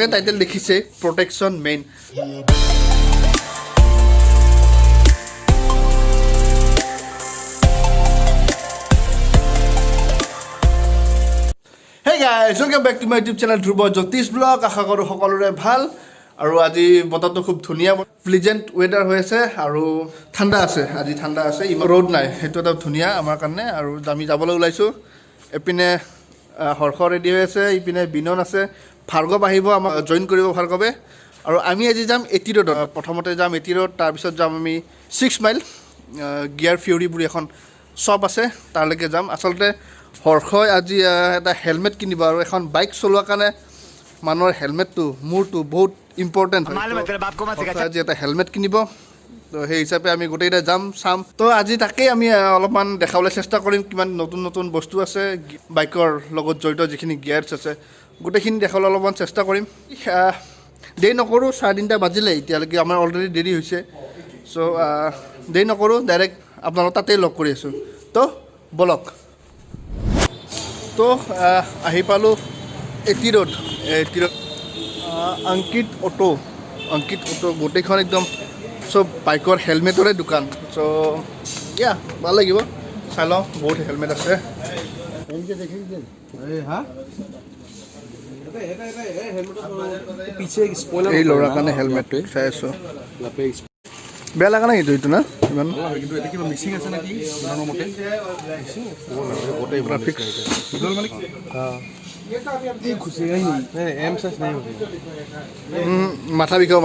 আপোনালোকে টাইটেল দেখিছে protection main. Hey guys, welcome back to my YouTube channel Dhruv Jyotish Vlog. আশা কৰোঁ সকলোৰে ভাল আৰু আজি বতৰটো খুব ধুনীয়া, প্লিজেণ্ট ৱেডাৰ হৈ আছে আৰু ঠাণ্ডা আছে। আজি ঠাণ্ডা আছে, ইমান ৰ'দ নাই, সেইটো এটা ধুনীয়া আমাৰ কাৰণে। আৰু আমি যাবলৈ ওলাইছোঁ। এপিনে হৰ্ষ ৰেডি হৈ আছে, ইপিনে বিনন আছে, ভাৰ্গৱ আহিব, আমাক জইন কৰিব ভাৰ্গৱে। আৰু আমি আজি যাম এটি ৰোডত। প্ৰথমতে যাম এটি ৰোড, তাৰপিছত যাম আমি 6 মাইল গিয়াৰ ফিউৰি বুলি এখন শ্বপ আছে, তালৈকে যাম। আচলতে হৰ্ষই আজি এটা হেলমেট কিনিব আৰু এখন বাইক চলোৱাৰ কাৰণে মানুহৰ হেলমেটটো মোৰটো বহুত ইম্পৰ্টেণ্ট হয়। আজি এটা হেলমেট কিনিব, তো সেই হিচাপে আমি গোটেইকেইটা যাম, চাম। তো আজি তাকেই আমি অলপমান দেখাবলৈ চেষ্টা কৰিম কিমান নতুন নতুন বস্তু আছে, বাইকৰ লগত জড়িত যিখিনি গিয়াৰ্ছ আছে গোটেইখিনি দেখাবলৈ অলপমান চেষ্টা কৰিম। দেৰি নকৰোঁ, 3:30 বাজিলে এতিয়ালৈকে, আমাৰ অলৰেডি দেৰি হৈছে। চ' দেৰি নকৰোঁ, ডাইৰেক্ট আপোনালোক তাতেই লগ কৰি আছোঁ। তো বলক। তো আহি পালোঁ এটি ৰোড। অংকিত অটো গোটেইখন একদম চব বাইকৰ হেলমেটৰে দোকান। চ' ভাল লাগিব, চাই লওঁ, বহুত হেলমেট আছে। এই ল'ৰাৰ কাৰণে হেলমেটটো চাই আছোঁ। বেয়া লগা নাই কিন্তু এইটো না ইমান মাথা বিষাব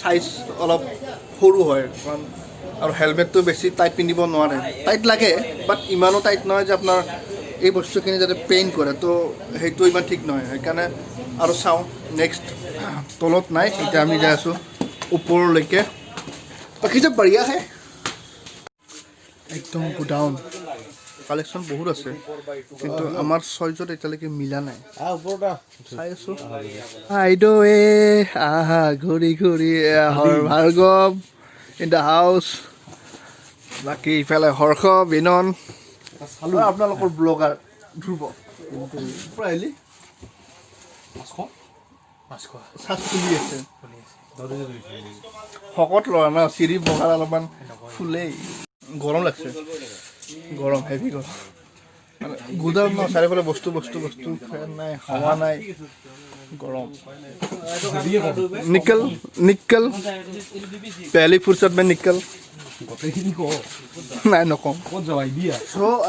চাইজ অলপ সৰু হয় কাৰণ, আৰু হেলমেটটো বেছি টাইট পিন্ধিব নোৱাৰে। টাইট লাগে বাট ইমানো টাইট নহয় যে আপোনাৰ এই বস্তুখিনি যাতে পেইন কৰে, তো সেইটো ইমান ঠিক নহয়। সেইকাৰণে আৰু চাওঁ নেক্সট তলত নাই, এতিয়া আমি যাই আছোঁ ওপৰলৈকে। বাকী যে বঢ়িয়া হে, একদম গুডাউন কালেকশ্যন বহুত আছে, কিন্তু আমাৰ চইজত এতিয়ালৈকে মিলা নাই। চাই আছোঁ আইদেউ আহা ঘূৰি ঘূৰি ভাৰ্গৱ ইন দ্য হাউচ। বাকী ইফালে হৰ্ষ, বিনন, আপোনালোকৰ ব্লগাৰ ধ্ৰুৱ পৰা আহিলি চাচ তুলি আছে। শকত ল'ৰা ন, চিৰি বহাৰ অলপমান ফুলেই। গৰম লাগছে, গৰম হেভি গৰম, মানে গুদাম ন, চাৰিওফালে বস্তু ফেন নাই, হাৱা নাই, গৰম। নিকেল পেহলি ফুৰচত মে নিকেল নাই নকওঁ। চ'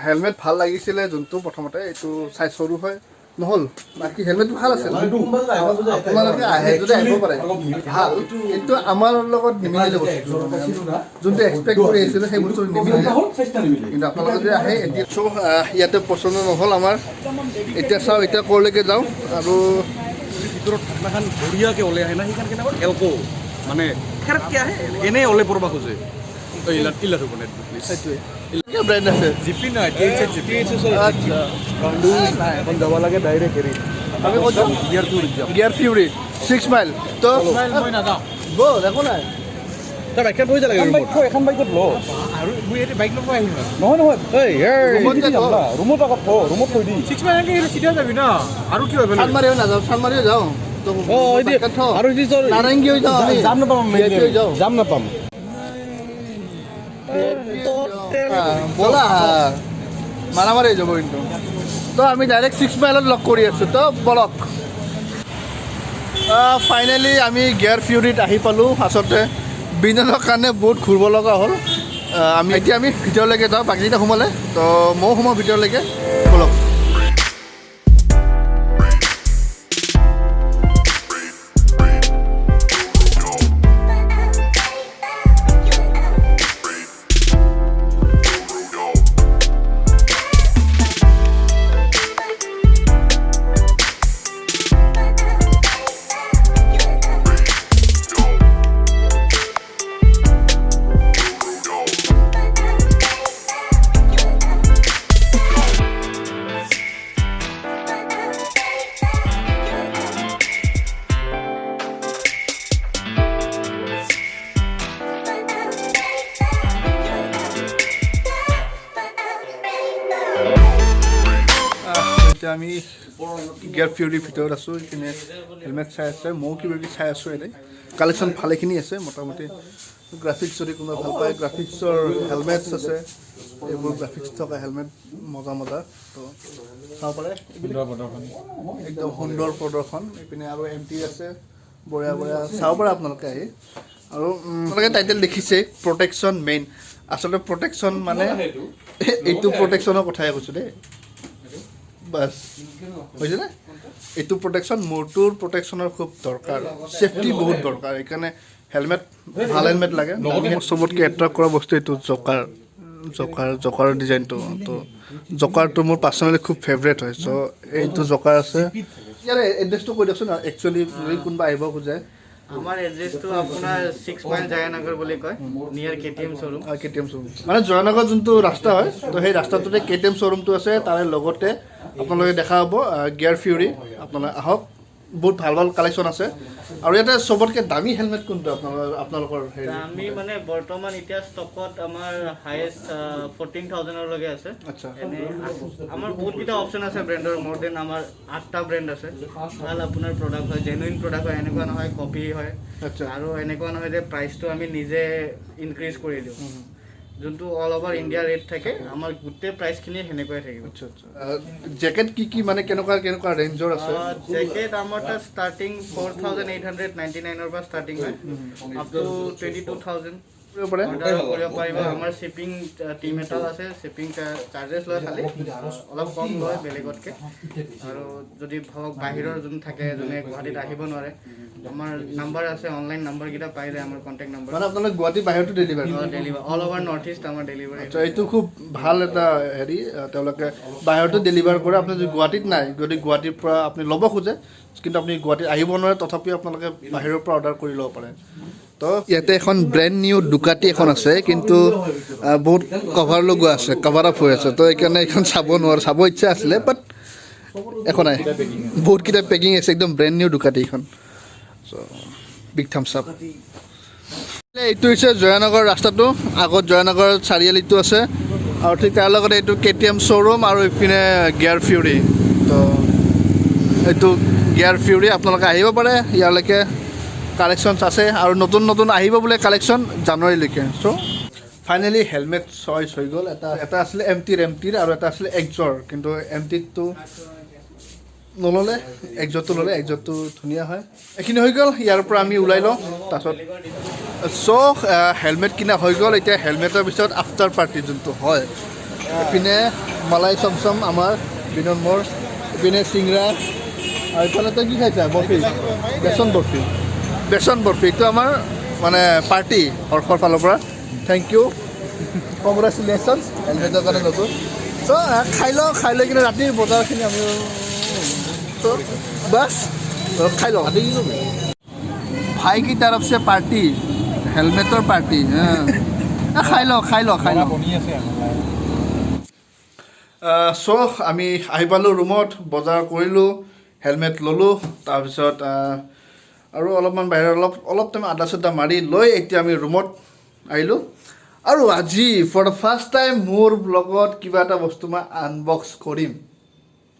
হেলমেট ভাল লাগিছিলে যোনটো প্ৰথমতে, এইটো চাইজ সৰু হয় নহ'ল। বাকী হেলমেটটো ভাল আছিল, আপোনালোকে আহে যদি আহিব পাৰে, ভাল। কিন্তু আমাৰ লগত নিমিলিলে বস্তু, যোনটো এক্সপেক্ট কৰি আহিছিলোঁ সেই বস্তু নিমিলিলে। কিন্তু আপোনালোকে যদি আহে এতিয়া, চ' ইয়াতে পচন্দ নহ'ল আমাৰ। এতিয়া চাওঁ এতিয়া ক'লৈকে যাওঁ। আৰু ভিতৰত ঢাকনাখন বঢ়িয়াকৈ ওলাই আহে না, সেইখন কেনেকুৱা এলকো মানে খেৰতকৈ আহে, এনেই ওলাই পৰিব খোজে। সেইটোৱে ব্ৰেণ্ড আছে জিপি নাই, এখন যাব লাগে ডাইৰেক্ট হেৰি। আমি ক'ত যাম? Gear fury 6 mile. তো মই নাযাওঁ, ব'ল একো নাই। তই বাইকখন থৈ যা লাগে, এখন বাইকত ল আৰু মই এতিয়া বাইক ল'ব আহিম নহয় ৰুমত আগত ৰুমত থৈ দি 6 মাইল চিধা যাবি ন। আৰু কি হয় চানমাৰিও নাযাওঁ, চানমাৰিও যাওঁ, আৰু নাৰেংগী হৈ যাওঁ, যাম নাপাম। ব'লা মাৰামাৰি হৈ যাব কিন্তু। তো আমি ডাইৰেক্ট 6 মাইলত লগ কৰি আছোঁ, তো বলক। ফাইনেলি আমি গিয়াৰ ফিউৰিত আহি পালোঁ। আচলতে বিননৰ কাৰণে বহুত ঘূৰিব লগা হ'ল। এতিয়া আমি ভিতৰলৈকে যাওঁ, বাকীকেইটা সোমালে, তো ময়ো সোমাওঁ ভিতৰলৈকে, বলক। আমি গিয়াৰ ফিউৰিৰ ভিতৰত আছোঁ এইপিনে হেলমেট চাই আছে ময়ো কিবা কিবি চাই আছোঁ এনেই কালেকশ্যন ভালেখিনি আছে মোটামুটি গ্ৰাফিক্স যদি কোনোবা ভাল পায় গ্ৰাফিক্সৰ হেলমেটছ আছে এইবোৰ গ্ৰাফিক্স থকা হেলমেট মজা মজা তো চাব পাৰে একদম সুন্দৰ প্ৰদৰ্শন এইপিনে আৰু MT আছে বঢ়িয়া বঢ়িয়া চাব পাৰে আপোনালোকে আহি আৰু আপোনালোকে টাইটেল দেখিছে প্ৰটেকশ্যন মেইন আচলতে প্ৰটেকশ্যন মানে এইটো প্ৰটেকশ্যনৰ কথাই কৈছোঁ দেই বাছ হৈছেনে এইটো প্ৰটেকশ্যন মূৰটোৰ প্ৰটেকশ্যনৰ খুব দৰকাৰ ছেফটি বহুত দৰকাৰ সেইকাৰণে হেলমেট ভাল হেলমেট লাগে চবতকৈ এট্ৰেক্ট কৰা বস্তু এইটো জকাৰৰ ডিজাইনটো তো জকাৰটো মোৰ পাৰ্চনেলি খুব ফেভৰেট হয় চ' এইটো জকাৰ আছে ইয়াৰ এড্ৰেছটো কৈ দিয়কচোন একচুৱেলি যদি কোনোবা আহিব খোজে আমাৰ এড্ৰেছটো আপোনাৰ 6 মাইল জয়ানগৰ বুলি কয় নিয়াৰ KTM শ্বৰুম KTM শ্বৰুম মানে জয়ানগৰ যোনটো ৰাস্তা হয় তো সেই ৰাস্তাটোতে KTM শ্বৰুমটো আছে তাৰে লগতে আপোনালোকে দেখা হ'ব গিয়াৰ ফিউৰি আপোনালোকে আহক বহুত ভাল ভাল কালেকশ্যন আছে আৰু ইয়াতে চবতকৈ দামী হেলমেট কোনটো আপোনালোকৰ হেৰি আমি মানে বৰ্তমান এতিয়া ষ্টকত আমাৰ হাইয়েষ্ট 14,000 লৈকে আছে আচ্ছা এনে আমাৰ বহুতকেইটা অপশ্যন আছে ব্ৰেণ্ডৰ মোৰ দেন আমাৰ 8টা ব্ৰেণ্ড আছে ভাল আপোনাৰ প্ৰডাক্ট হয় জেনুইন প্ৰডাক্ট হয় এনেকুৱা নহয় কপি হয় আচ্ছা আৰু এনেকুৱা নহয় যে প্ৰাইচটো আমি নিজে ইনক্ৰিজ কৰি দিওঁ যোনটো অল অভাৰ ইণ্ডিয়া ৰেট থাকে আমাৰ গোটেই প্ৰাইচখিনি সেনেকুৱাই থাকিব আচ্ছা আচ্ছা জেকেট কি মানে কেনেকুৱা ৰেঞ্জৰ আছে জেকেট আমাৰ তাত ষ্টাৰ্টিং 4,899 পৰা ষ্টাৰ্টিং হয় আপ টু 22,000 কৰিব পাৰিব আমাৰ শ্বিপিং টিম এটাও আছে শ্বিপিং চাৰ্জেছ লয় খালি অলপ কম লয় বেলেগতকৈ আৰু যদি ধৰক বাহিৰৰ যোন থাকে যোনে গুৱাহাটীত আহিব নোৱাৰে আমাৰ নাম্বাৰ আছে অনলাইন নাম্বাৰকেইটা পাই যায় আমাৰ কণ্টেক্ট নাম্বাৰ মানে আপোনালোক গুৱাহাটী বাহিৰতো delivery all over north east আমাৰ ডেলিভাৰী আচ্ছা এইটো খুব ভাল এটা হেৰি তেওঁলোকে বাহিৰতো ডেলিভাৰ কৰে আপুনি যদি গুৱাহাটীত নাই যদি গুৱাহাটীৰ পৰা আপুনি ল'ব খোজে কিন্তু আপুনি গুৱাহাটীত আহিব নোৱাৰে তথাপিও আপোনালোকে বাহিৰৰ পৰা অৰ্ডাৰ কৰি ল'ব পাৰে তো ইয়াতে এখন ব্ৰেণ্ড নিউ ডুকাটি এখন আছে কিন্তু বহুত কভাৰ লগোৱা আছে কভাৰ আপ হৈ আছে তো সেইকাৰণে এইখন চাব নোৱাৰোঁ চাব ইচ্ছা আছিলে বাট একো নাই বহুতকেইটা পেকিং আছে একদম ব্ৰেণ্ড নিউ ডুকাটি এখন চ' বিগ থামছ আপ এইটো হৈছে জয়ানগৰ ৰাস্তাটো আগত জয়ানগৰ চাৰিআলিটো আছে আৰু ঠিক তাৰ লগতে এইটো KTM শ্বৰুম আৰু ইপিনে গিয়াৰ ফিউৰি তো এইটো গিয়াৰ ফিউৰি আপোনালোকে আহিব পাৰে ইয়ালৈকে কালেকশ্যনছ আছে আৰু নতুন নতুন আহিব বোলে কালেকশ্যন জানুৱাৰীলৈকে চ' ফাইনেলি হেলমেট চইচ হৈ গ'ল এটা আছিলে MTৰ আৰু এটা আছিলে এক্সৰ কিন্তু MTটো নল'লে এক্সৰটো ল'লে এক্সৰটো ধুনীয়া হয় এইখিনি হৈ গ'ল ইয়াৰ পৰা আমি ওলাই লওঁ তাৰপাছত চ' হেলমেট কিনা হৈ গ'ল এতিয়া হেলমেটৰ পিছত আফটাৰ পাৰ্টি যোনটো হয় এইপিনে মালাই চমচম আমাৰ বিনোদ মোৰ এইপিনে চিংৰা আৰু এইফালে তই কি খাইছা বৰফি বেচন বৰফি এইটো আমাৰ মানে পাৰ্টি হৰ্ষৰ ফালৰ পৰা থেংক ইউ কংগ্ৰেচুলেশ্যনছ হেলমেটৰ কাৰণে নতুন চ' খাই লৈ কিনে ৰাতিৰ বজাৰখিনি আমি চ' বাছ খাই লওঁ ভাই কি তৰফ চে পাৰ্টি হেলমেটৰ পাৰ্টি খাই লওঁ চ' আমি আহি পালোঁ ৰুমত বজাৰ কৰিলোঁ হেলমেট ল'লোঁ তাৰপিছত আৰু অলপমান বাহিৰত অলপ টাইম আড্ডা চাড্ডা মাৰি লৈ এতিয়া আমি ৰুমত আহিলোঁ আৰু আজি ফৰ দ্য ফাৰ্ষ্ট টাইম মোৰ ব্লগত কিবা এটা বস্তু মই আনবক্স কৰিম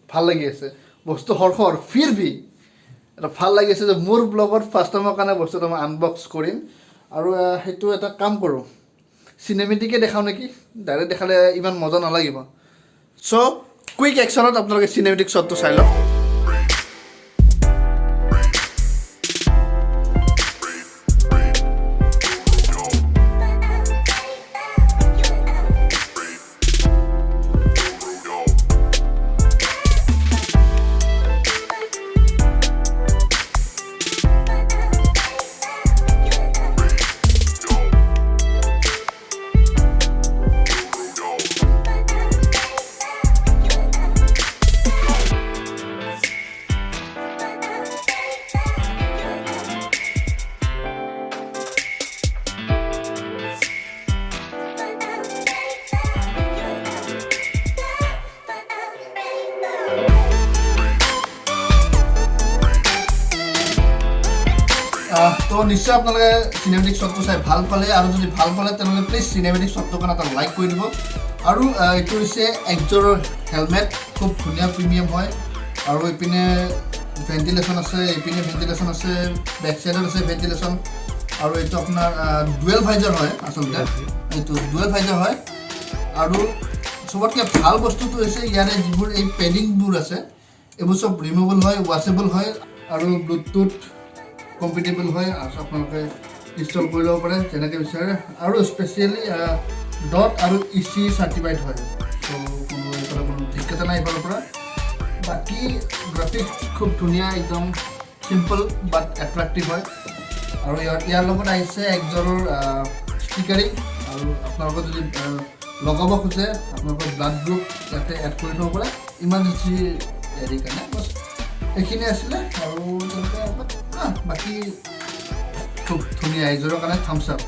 ভাল লাগি আছে বস্তু হৰ্ষৰ ফিৰ ভি এটা ভাল লাগি আছে যে মোৰ ব্লগত ফাৰ্ষ্ট টাইমৰ কাৰণে বস্তুটো মই আনবক্স কৰিম আৰু সেইটো এটা কাম কৰোঁ চিনেমেটিকে দেখাওঁ নেকি ডাইৰেক্ট দেখালে ইমান মজা নালাগিব চ' কুইক একশ্যনত আপোনালোকে চিনেমেটিক শ্বটটো চাই লওক তো নিশ্চয় আপোনালোকে চিনেমেটিক শ্বটটো চাই ভাল পালে আৰু যদি ভাল পালে তেনেহ'লে প্লিজ চিনেমেটিক শ্বটটোৰ কাৰণে এটা লাইক কৰি দিব আৰু এইটো হৈছে এক্সৰৰ হেলমেট খুব ধুনীয়া প্ৰিমিয়াম হয় আৰু এইপিনে ভেণ্টিলেশ্যন আছে, এইপিনে ভেণ্টিলেশ্যন আছে, বেক চাইডত আছে ভেণ্টিলেশ্যন। আৰু এইটো আপোনাৰ ডুৱেল ভাইজাৰ হয় আচলতে, এইটো ডুৱেল ভাইজাৰ হয়। আৰু চবতকৈ ভাল বস্তুটো হৈছে ইয়াৰে যিবোৰ এই পেডিংবোৰ আছে এইবোৰ চব ৰিমুভেবল হয়, ৱাশ্বেবল হয় আৰু ব্লুটুথ কম্পেটেবল হয়। আৰু আপোনালোকে ইনষ্টল কৰি ল'ব পাৰে যেনেকৈ বিচাৰে। আৰু স্পেচিয়েলি ডট আৰু EC চাৰ্টিফাইড হয়, ত' কোনো এইফালে কোনো দিগদাৰ নাই এইফালৰ পৰা। বাকী গ্ৰাফিক্স খুব ধুনীয়া, একদম চিম্পল বাট এট্ৰেক্টিভ হয়। আৰু ইয়াৰ লগত আহিছে একজনৰ ষ্টিকাৰিং। আৰু আপোনালোকে যদি লগাব খোজে আপোনালোকৰ ব্লাড গ্ৰুপ ইয়াতে এড কৰি থ'ব পাৰে ইমাৰ্জেঞ্চি হেৰিৰ কাৰণে। বছ সেইখিনি আছিলে। আৰু তেনেকৈ বাকী খুব ধুনীয়া, এইযোৰৰ কাৰণে থামছ আপ।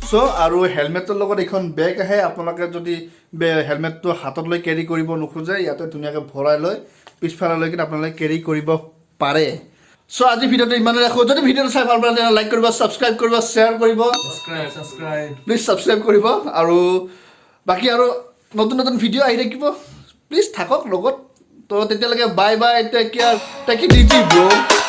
চ' আৰু হেলমেটৰ লগত এইখন বেগ আহে। আপোনালোকে যদি হেলমেটটো হাতত লৈ কেৰি কৰিব নোখোজে ইয়াতে ধুনীয়াকৈ ভৰাই লৈ পিছফালে লৈ কিনে আপোনালোকে কেৰি কৰিব পাৰে। চ' আজি ভিডিঅ'টো ইমানে ৰাখোঁ। যদি ভিডিঅ'টো চাই ভাল পালে তেনেহ'লে লাইক কৰিব, ছাবস্ক্ৰাইব কৰিব, শ্বেয়াৰ কৰিব, প্লিজ ছাবস্ক্ৰাইব কৰিব। আৰু বাকী আৰু নতুন নতুন ভিডিঅ' আহি থাকিব, প্লিজ থাকক লগত। ত' তেতিয়ালৈকে bye bye, take care, take it easy bro'.